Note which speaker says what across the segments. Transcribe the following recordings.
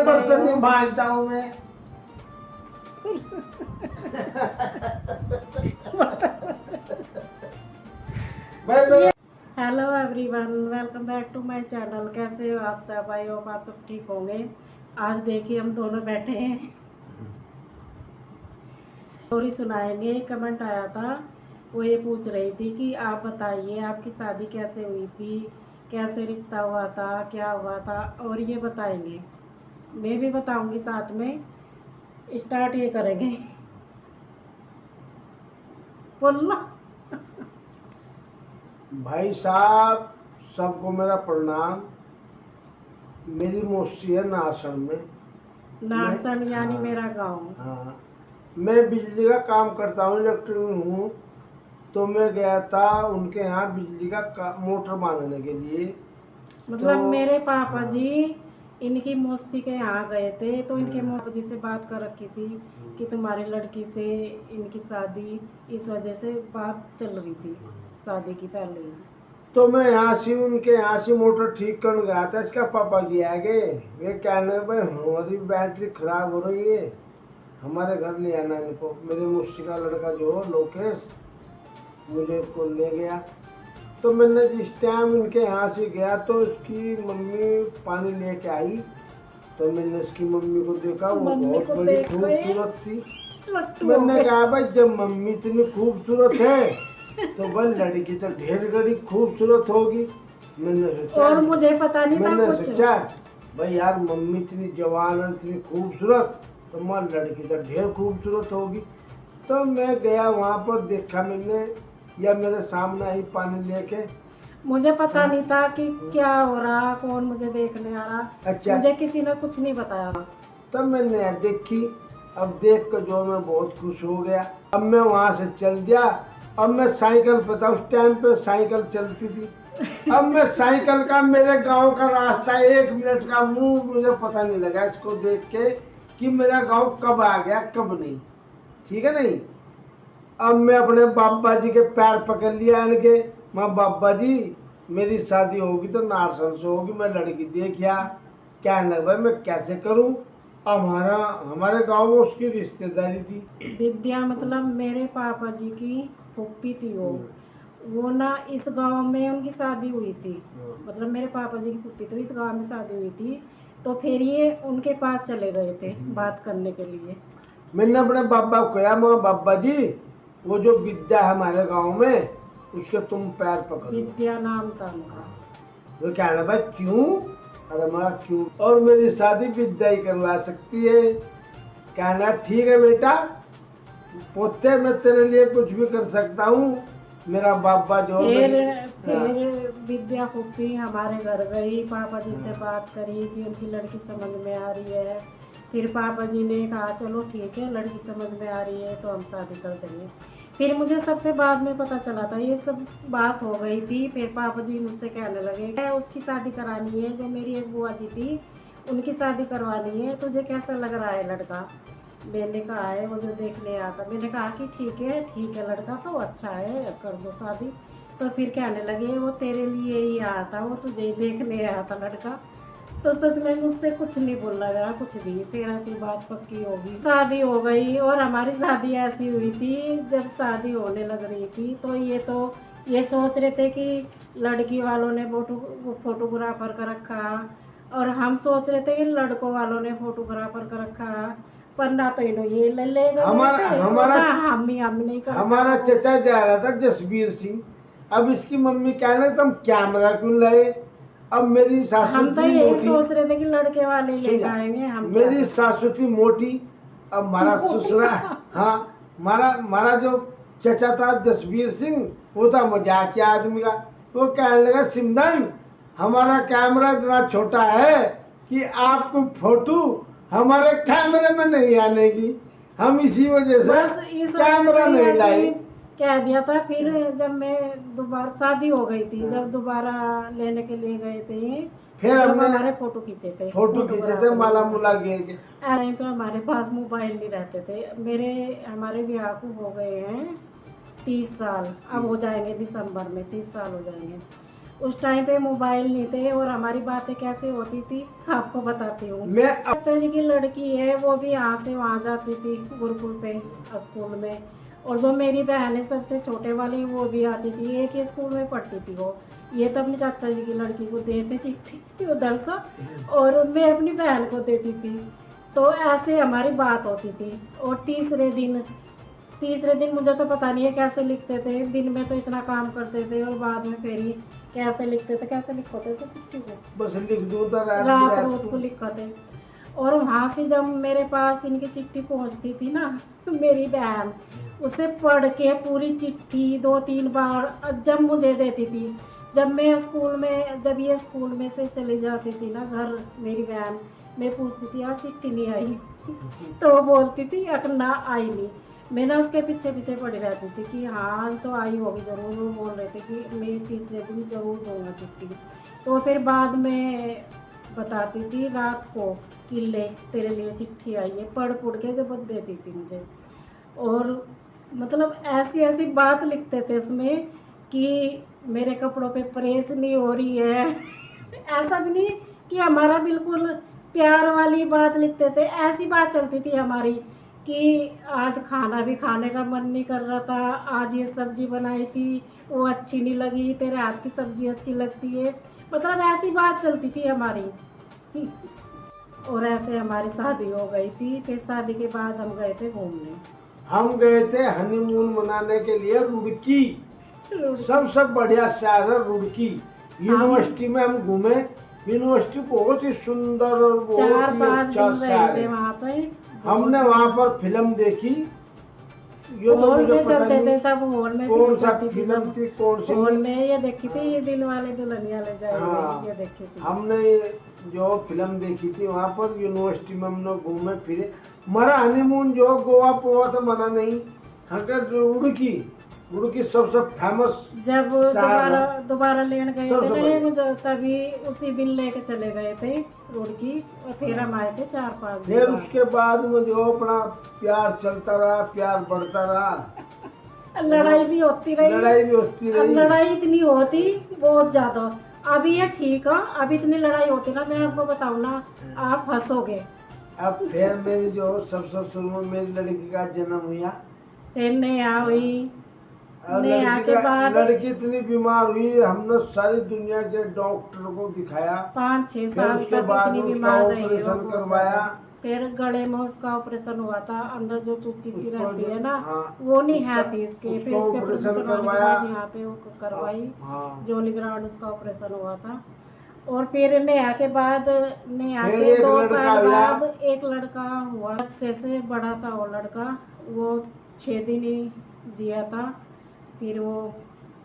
Speaker 1: बर्तन नहीं मांजता हूँ मैं।
Speaker 2: Hello everyone, welcome back to my channel. कैसे हो आप सब? आई होप आप सब ठीक होंगे। आज देखिए हम दोनों बैठे हैं, स्टोरी सुनाएंगे। कमेंट आया था, वो ये पूछ रही थी कि आप बताइए आपकी शादी कैसे हुई थी, कैसे रिश्ता हुआ था, क्या हुआ था, और ये बताएंगे। मैं भी बताऊंगी साथ में। स्टार्ट ये करेंगे, बोलना।
Speaker 1: भाई साहब, सबको मेरा प्रणाम। मेरी मौसी है नासन में।
Speaker 2: नारसन यानी
Speaker 1: हाँ,
Speaker 2: मेरा गांव।
Speaker 1: हाँ, मैं बिजली का काम करता हूँ, इलेक्ट्रिक में हूँ। तो मैं गया था उनके यहाँ बिजली का मोटर बांधने के लिए।
Speaker 2: मतलब
Speaker 1: तो
Speaker 2: मेरे पापा
Speaker 1: हाँ,
Speaker 2: जी इनकी मौसी के यहाँ गए थे, तो इनके
Speaker 1: हाँ,
Speaker 2: पापा जी से बात कर रखी थी कि तुम्हारी लड़की से इनकी शादी, इस वजह से बात चल रही थी शादी की पहले ही।
Speaker 1: तो मैं यहाँ से उनके यहाँ से मोटर ठीक करने गया था। इसका पापा जी आगे, वे कहने लगे, भाई हमारी बैटरी खराब हो रही है, हमारे घर ले आना इनको। मेरे मौसी का लड़का जो लोकेश मुझे को ले गया। तो मैंने जिस टाइम उनके यहाँ से गया तो उसकी मम्मी पानी लेके आई। तो मैंने उसकी मम्मी को देखा, वो
Speaker 2: मम्मी
Speaker 1: बहुत
Speaker 2: को
Speaker 1: बड़ी
Speaker 2: देख के
Speaker 1: खूबसूरत थी।
Speaker 2: लट्टू हो
Speaker 1: मैंने
Speaker 2: गए।
Speaker 1: कहा, भाई जब मम्मी इतनी खूबसूरत है तो भाई लड़की तो ढेर गड़ी खूबसूरत होगी। मैंने सोचा,
Speaker 2: और मुझे पता नहीं था
Speaker 1: मैंने
Speaker 2: कुछ।
Speaker 1: सोचा भाई यार मम्मी इतनी जवान है, इतनी खूबसूरत, तो मां लड़की तो ढेर खूबसूरत होगी। तो मैं गया वहाँ पर, देखा मैंने, या मेरे सामने आई पानी लेके।
Speaker 2: मुझे पता नहीं था कि क्या हो रहा, कौन मुझे देखने आ रहा।
Speaker 1: अच्छा,
Speaker 2: मुझे किसी ने कुछ नहीं बताया।
Speaker 1: तब मैंने देखी। अब देख कर जो मैं बहुत खुश हो गया। अब मैं वहाँ से चल दिया। अब मैं साइकिल पे था, उस टाइम पे साइकिल चलती थी। अब मैं साइकिल का, मेरे गांव का रास्ता 1 मिनट का मुंह मुझे पता नहीं लगा इसको देख के कि मेरा गांव कब आ गया कब नहीं। ठीक है नहीं। अब मैं अपने बाबा जी के पैर पकड़ लिया इनके। माँ बाबा जी, मेरी शादी होगी तो नारसन से होगी, मैं लड़की देखिया। क्या लग भाई मैं कैसे करूं। अब हमारे गांव में उसकी रिश्तेदारी थी।
Speaker 2: विद्या मतलब मेरे पापा जी की फूफी थी वो ना इस गांव में उनकी शादी हुई थी। मतलब मेरे पापा जी की फूफी तो इस गांव में शादी हुई थी, तो फिर ये उनके पास चले गए थे बात करने के लिए।
Speaker 1: मैंने अपने बाबा को कहा, माँ बाबा जी, वो जो विद्या है हमारे गांव में, उसके तुम पैर पकड़ो।
Speaker 2: विद्या नाम था उनका।
Speaker 1: वो कहना, भाई क्यों? अरे माँ क्यों? और मेरी शादी विद्या ही करवा सकती है। कहना ठीक है बेटा, पोते मैं तेरे लिए कुछ भी कर सकता हूँ। मेरा बाबा जो
Speaker 2: फिर विद्या फूफी हमारे घर गई, पापा जी से बात करी कि उनकी लड़की समझ में आ रही है। फिर पापा जी ने कहा चलो ठीक है, लड़की समझ में आ रही है तो हम शादी कर देंगे। फिर मुझे सबसे बाद में पता चला था, ये सब बात हो गई थी। फिर पापा जी मुझसे कहने लगे उसकी शादी करानी है, जो मेरी एक बुआ जी थी उनकी शादी करवानी है, तुझे कैसा लग रहा है लड़का? मैंने कहा है वो जो देखने आता। मैंने कहा कि ठीक है लड़का तो अच्छा है, कर दो शादी। तो फिर कहने लगे वो तेरे लिए ही आया था, वो तुझे ही देखने आया था लड़का। तो सच में मुझसे कुछ नहीं बोला गया, कुछ भी। फिर ऐसी बात पक्की होगी, शादी हो गई। और हमारी शादी ऐसी हुई थी, जब शादी होने लग रही थी तो ये सोच रहे थे कि लड़की वालों ने फोटोग्राफर का रखा, और हम सोच रहे थे कि लड़कों वालों ने फोटोग्राफर का रखा। पर ना तो इन्हों ये ले गए हम नहीं कर।
Speaker 1: हमारा चचा जा रहा था जसबीर सिंह। अब इसकी मम्मी कहने तुम कैमरा क्यों लाए? अब मेरी सासू
Speaker 2: हम तो
Speaker 1: थी
Speaker 2: यही
Speaker 1: मोटी।
Speaker 2: सोच रहे थे कि लड़के वाले ले आएंगे हम।
Speaker 1: मेरी सासू थी मोटी। अब हमारा ससुरा, हाँ, हमारा जो चचा था जसबीर सिंह, वो था मजाकिया आदमी का। वो कहने लगा, सिमधन, हमारा कैमरा इतना छोटा है कि आपको फोटो हमारे कैमरे में नहीं आने की। हम इसी वजह से कैमरा नहीं लाए।
Speaker 2: कह दिया था। फिर जब मैं दोबारा शादी हो गई थी, जब दोबारा लेने के लिए गए थे,
Speaker 1: फिर
Speaker 2: जब
Speaker 1: हमने
Speaker 2: हमारे फोटो खींचे थे,
Speaker 1: माला मुला गए थे।
Speaker 2: टाइम पे हमारे पास मोबाइल नहीं रहते थे। हमारे ब्याह को हो गए हैं 30 साल। अब हो जाएंगे दिसंबर में 30 साल हो जाएंगे। उस टाइम पे मोबाइल नहीं थे और हमारी बातें कैसे होती थी आपको बताती हूँ।
Speaker 1: मैं
Speaker 2: चाचा जी की लड़की है, वो भी यहाँ से वहाँ जाती थी गुरुकुल पे स्कूल में। और जो मेरी बहन है सबसे छोटे वाली, वो भी आती थी, एक ही स्कूल में पढ़ती थी वो। ये तो अपनी चाचा जी की लड़की को देते चिट्ठी उधर से, और मैं अपनी बहन को देती थी। तो ऐसे हमारी बात होती थी। और तीसरे दिन मुझे तो पता नहीं है कैसे लिखते थे, दिन में तो इतना काम करते थे और बाद में फिर ही कैसे लिखते थे, कैसे लिखते थे चिट्ठी को,
Speaker 1: बस लिख दूं तो
Speaker 2: रात रोज को लिखते। और वहाँ से जब मेरे पास इनकी चिट्ठी पहुँचती थी ना, तो मेरी बहन उसे पढ़ के पूरी चिट्ठी 2-3 बार जब मुझे देती थी। जब ये स्कूल में से चली जाती थी ना घर, मेरी बहन, मैं पूछती थी यार चिट्ठी नहीं आई तो वो बोलती थी ना आई नहीं। मैं ना उसके पीछे पीछे पड़ी रहती थी कि हाँ तो आई होगी ज़रूर। वो बोल रहे थे कि मैं तीसरे दिन ज़रूर दूँगा चिट्ठी। तो फिर बाद में बताती थी रात को कि ले तेरे लिए चिट्ठी आई है, पढ़ के जब देती थी मुझे। और मतलब ऐसी ऐसी बात लिखते थे इसमें कि मेरे कपड़ों पे प्रेस नहीं हो रही है ऐसा भी नहीं कि हमारा बिल्कुल प्यार वाली बात लिखते थे। ऐसी बात चलती थी हमारी कि आज खाना भी खाने का मन नहीं कर रहा था, आज ये सब्जी बनाई थी वो अच्छी नहीं लगी, तेरे हाथ की सब्जी अच्छी लगती है, मतलब ऐसी बात चलती थी हमारी और ऐसे हमारी शादी हो गई थी। फिर शादी के बाद हम गए थे घूमने।
Speaker 1: हम गए थे हनीमून मनाने के लिए रुड़की। सबसे बढ़िया शहर है रुड़की। यूनिवर्सिटी में हम घूमे। यूनिवर्सिटी बहुत ही सुंदर और बहुत ही
Speaker 2: 4-5
Speaker 1: अच्छा
Speaker 2: दिन
Speaker 1: शहर
Speaker 2: रहे थे
Speaker 1: है।
Speaker 2: वहाँ पे।
Speaker 1: हमने वहाँ पर फिल्म देखी। ये तो
Speaker 2: हॉल
Speaker 1: मुझे
Speaker 2: में
Speaker 1: पता
Speaker 2: चलते थे
Speaker 1: नहीं
Speaker 2: सब, हॉल में
Speaker 1: कौन सा
Speaker 2: चलती थी
Speaker 1: फिल्म
Speaker 2: सब।
Speaker 1: थी, कौन सी
Speaker 2: हॉल में ये देखी थी, ये दिल वाले दुल्हनिया ले जाएंगे,
Speaker 1: हाँ।
Speaker 2: ये देखी थी।
Speaker 1: हमने जो फिल्म देखी थी वहाँ पर यूनिवर्सिटी में हम लोग घूमे फिरे। हमारा हनीमून जो गोवा पोवा तो मना नहीं, अगर उड़की सबसे फेमस।
Speaker 2: जब दोबारा लेने गए थे ना मुझे, तभी उसी दिन लेके चले गए थे रुड़की। और फिर हम आए थे 4-5 दिन
Speaker 1: फिर
Speaker 2: बाद।
Speaker 1: उसके बाद में जो अपना प्यार चलता रहा, प्यार बढ़ता रहा,
Speaker 2: लड़ाई भी होती रही।
Speaker 1: लड़ाई भी होती
Speaker 2: अब
Speaker 1: रही।
Speaker 2: लड़ाई इतनी होती बहुत ज्यादा। अभी ये ठीक है, अब इतनी लड़ाई होती ना, मैं आपको बताऊँ ना आप हंसोगे।
Speaker 1: अब फिर मेरी जो सबसे शुरू में मेरी लड़की का जन्म हुआ।
Speaker 2: फिर नेहा हुई।
Speaker 1: और
Speaker 2: नेहा के बाद
Speaker 1: लड़की इतनी बीमार हुई, हमने सारी दुनिया के डॉक्टर को दिखाया।
Speaker 2: 5-6
Speaker 1: फिर
Speaker 2: साल
Speaker 1: उसके
Speaker 2: तक
Speaker 1: बाद
Speaker 2: इतनी
Speaker 1: उसका
Speaker 2: बीमार रही है
Speaker 1: ऑपरेशन
Speaker 2: वो।
Speaker 1: करवाया।
Speaker 2: फिर गले में उसका ऑपरेशन हुआ था, अंदर जो चुच्ची सी
Speaker 1: उसको
Speaker 2: रहती है ना,
Speaker 1: हाँ,
Speaker 2: वो नहीं है थी इसके। फिर
Speaker 1: उसको
Speaker 2: उसके ऑपरेशन
Speaker 1: ऑपरेशन
Speaker 2: करवाने के
Speaker 1: करवाया।
Speaker 2: बाद यहाँ पे वो करवाई,
Speaker 1: हाँ।
Speaker 2: जोली ग्रांड उसका ऑपरेशन हुआ था। और फिर नेहा के बाद, नेहा
Speaker 1: फिर
Speaker 2: के
Speaker 1: एक
Speaker 2: 2
Speaker 1: लड़का
Speaker 2: साल
Speaker 1: हुआ।
Speaker 2: बाद एक लड़का हुआ। से बड़ा था वो लड़का, वो 6 दिन ही जिया था, फिर वो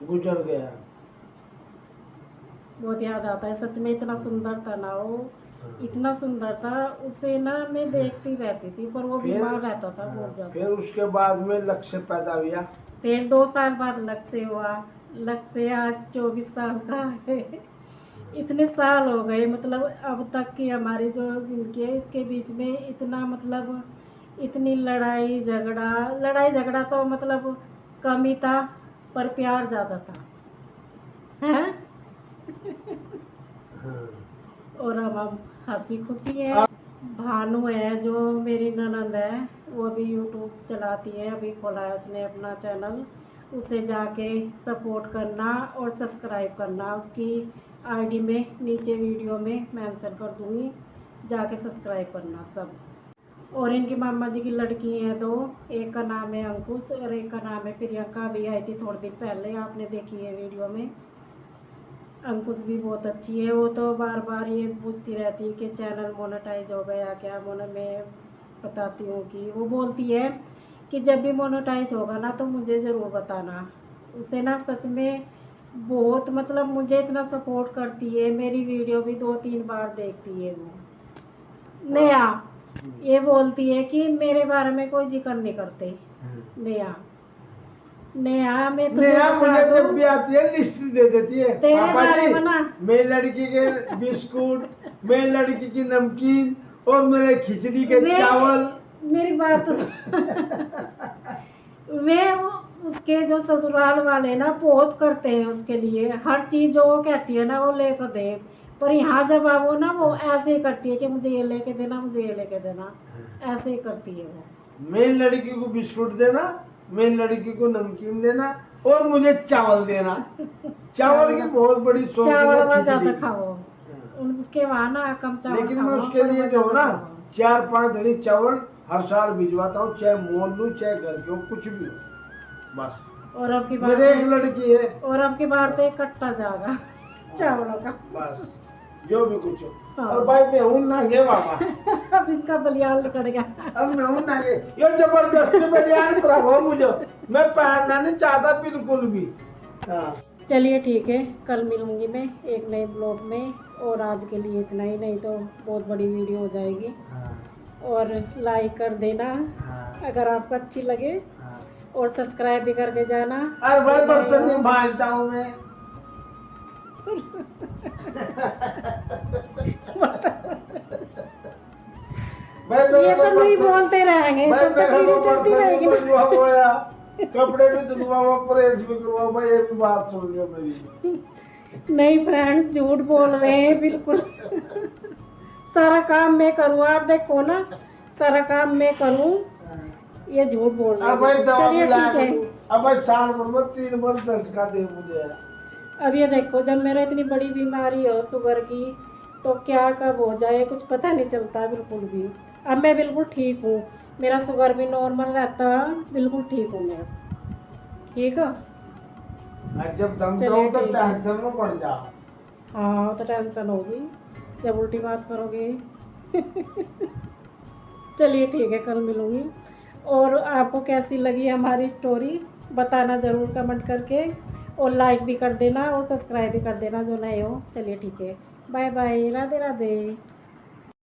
Speaker 1: गुजर गया।
Speaker 2: बहुत याद आता है सच में। इतना सुंदर था ना वो, इतना सुंदर था, उसे ना मैं देखती रहती थी, पर वो बीमार रहता था बहुत ज्यादा।
Speaker 1: फिर उसके बाद में लक्ष्य पैदा हुआ।
Speaker 2: फिर 2 साल बाद लक्ष्य हुआ। लक्ष्य आज 24 साल का है। इतने साल हो गए, मतलब अब तक की हमारी जो जिंदगी है इसके बीच में इतना, मतलब इतनी लड़ाई झगड़ा तो मतलब कम ही था, पर प्यार ज्यादा था, हैं? और अब हम हंसी खुशी है। भानु है जो मेरी ननद है, वो भी यूट्यूब चलाती है, अभी खोला है उसने अपना चैनल। उसे जाके सपोर्ट करना और सब्सक्राइब करना। उसकी आईडी में नीचे वीडियो में मेंशन कर दूंगी, जाके सब्सक्राइब करना सब। और इनकी मामा जी की लड़की हैं 2, एक का नाम है अंकुश और एक का नाम है प्रियंका। भी आई थी थोड़े दिन पहले, आपने देखी है वीडियो में। अंकुश भी बहुत अच्छी है, वो तो बार बार ये पूछती रहती है कि चैनल मोनेटाइज हो गया क्या। मैं बताती हूँ कि वो बोलती है कि जब भी मोनेटाइज होगा ना तो मुझे ज़रूर बताना। उसे ना सच में बहुत, मतलब मुझे इतना सपोर्ट करती है, मेरी वीडियो भी 2-3 बार देखती है वो। नेहा ये बोलती है कि मेरे बारे में कोई जिक्र नहीं करते। नेहा मैं तुझे
Speaker 1: मुझे जब भी आती है लिस्ट दे देती है,
Speaker 2: तेरे
Speaker 1: पापा
Speaker 2: बारे
Speaker 1: जी
Speaker 2: में ना।
Speaker 1: मेरी लड़की के बिस्कुट, मेरी लड़की की नमकीन और मेरे खिचड़ी के चावल।
Speaker 2: मेरी बात तो मैं उसके जो ससुराल वाले ना बहुत करते हैं उसके लिए, हर चीज जो वो कहती है ना वो लेकर दे, पर यहाँ जब आप वो ना वो ऐसे ही करती है कि मुझे ये लेके देना, मुझे ये लेके देना, ऐसे ही करती है वो।
Speaker 1: मेरी लड़की को बिस्कुट देना, मेरी लड़की को नमकीन देना और मुझे चावल देना। चावल की बहुत बड़ी शौक है,
Speaker 2: चावल वाला
Speaker 1: खिचड़ी
Speaker 2: ज्यादा
Speaker 1: की।
Speaker 2: खाओ, उसके वहाँ ना कम चावल
Speaker 1: लेकिन मैं
Speaker 2: खाओ,
Speaker 1: उसके
Speaker 2: पर
Speaker 1: लिए
Speaker 2: वो
Speaker 1: जो है ना
Speaker 2: ज्यादा
Speaker 1: 4-5 धड़ी चावल हर साल भिजवाता हूँ, चाहे मोल लूँ चाहे घर के हो, कुछ भी हो बस।
Speaker 2: खाओ। और अब की बार
Speaker 1: मेरे एक लड़की है
Speaker 2: और अब की बार तो एक कट्टा जाएगा चावलों का।
Speaker 1: बस, जो भी कुछ हो।
Speaker 2: हाँ।
Speaker 1: और भाई मैं हूं ना गे बाबा,
Speaker 2: अब इनका बलियान निकल गया।
Speaker 1: अब मैं हूं ना गे, ये जबरदस्ती बलियान प्रभाव मुझे, मैं पहनना नहीं चाहता बिल्कुल भी। हाँ।
Speaker 2: चलिए ठीक है, कल मिलूंगी मैं एक नए ब्लॉग में, और आज के लिए इतना ही, नहीं तो बहुत बड़ी वीडियो हो जाएगी। और लाइक कर देना अगर आपको अच्छी लगे, और सब्सक्राइब भी करके जाना।
Speaker 1: अरे भाई बरसत नहीं भागता हूँ मैं।
Speaker 2: ये तो नहीं बोलते रहेंगे,
Speaker 1: भाई
Speaker 2: तब तक वीडियो चलती रहेगी ना।
Speaker 1: कपड़े भी धुलवा हुआ, प्रेस भी करवा, भाई ये भी बात सुन लियो मेरी।
Speaker 2: नहीं फ्रेंड्स, झूठ बोल रहे हैं बिल्कुल। सारा काम मैं करूँ, आप देखो ना, सारा काम मैं करूँ, ये झूठ बोल रहे
Speaker 1: अब भाई
Speaker 2: हैं।
Speaker 1: दवा
Speaker 2: चलिए
Speaker 1: मिला
Speaker 2: ठीक है।
Speaker 1: अब भाई साल भर में 3 बार झटका दे मुझे।
Speaker 2: अब ये देखो, जब मेरा इतनी बड़ी बीमारी हो शुगर की, तो क्या कब हो जाए कुछ पता नहीं चलता बिल्कुल भी। अब मैं बिल्कुल ठीक हूँ, मेरा शुगर भी नॉर्मल रहता, बिल्कुल ठीक हूँ मैं। ठीक है,
Speaker 1: और जब दम
Speaker 2: चलिए
Speaker 1: दो तो
Speaker 2: ठीक है।
Speaker 1: टेंशन में पड़ जा।
Speaker 2: हाँ तो टेंशन होगी जब उल्टी बात करोगे। चलिए ठीक है, कल मिलूंगी। और आपको कैसी लगी हमारी स्टोरी बताना ज़रूर कमेंट करके, और लाइक भी कर देना और सब्सक्राइब भी कर देना जो नए हो। चलिए ठीक है, बाय बाय, राधे राधे।